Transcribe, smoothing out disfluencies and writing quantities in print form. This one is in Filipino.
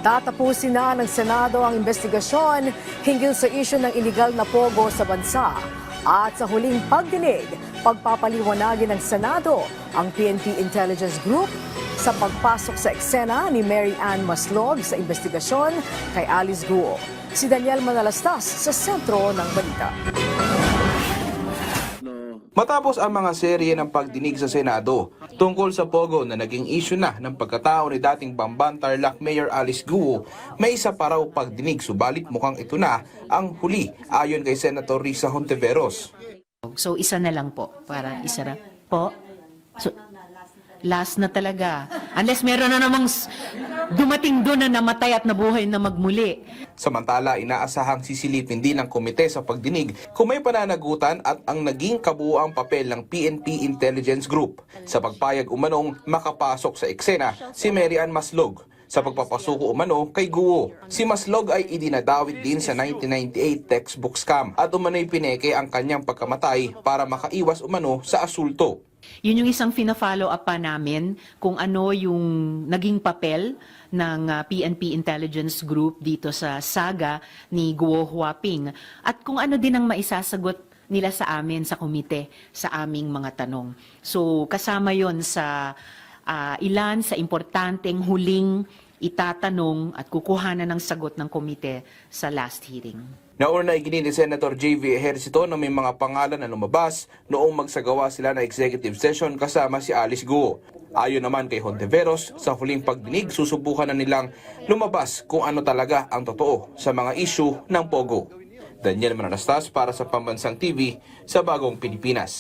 Tatapusin na ng Senado ang investigasyon hinggil sa isyu ng iligal na pogo sa bansa. At sa huling pagdinig, pagpapaliwanagin ng Senado ang PNP Intelligence Group sa pagpasok sa eksena ni Mary Ann Maslog sa investigasyon kay Alice Guo. Si Daniel Manalastas sa sentro ng balita. Matapos ang mga serye ng pagdinig sa Senado tungkol sa pogo na naging issue na ng pagkatao ni dating Bamban Tarlac Mayor Alice Guo, may isa pa raw pagdinig subalit mukhang ito na ang huli ayon kay Senator Risa Hontiveros. So isa na lang po, parang isa na po. So, last na talaga. Unless meron na namang dumating doon na namatay at nabuhay na magmuli. Samantala, inaasahang sisilipin din ng komite sa pagdinig kung may pananagutan at ang naging kabuuang papel ng PNP Intelligence Group sa pagpayag umanong makapasok sa eksena si Mary Ann Maslog sa pagpapasuko umano kay Guo. Si Maslog ay idinadawit din sa 1998 textbook scam at umano'y pineke ang kanyang pagkamatay para makaiwas umano sa asulto. Yun yung isang fina-follow up pa namin kung ano yung naging papel ng PNP Intelligence Group dito sa saga ni Guo Huaping at kung ano din ang maisasagot nila sa amin sa komite sa aming mga tanong. So kasama yon sa ilan sa importanteng huling itatanong at kukuhanan ng sagot ng komite sa last hearing. Nauna iginin ni Senator J.V. Ejercito na may mga pangalan na lumabas noong magsagawa sila ng executive session kasama si Alice Guo. Ayon naman kay Hontiveros, sa huling pagdinig susubukan na nilang lumabas kung ano talaga ang totoo sa mga issue ng pogo. Daniel Manalastas para sa Pambansang TV sa Bagong Pilipinas.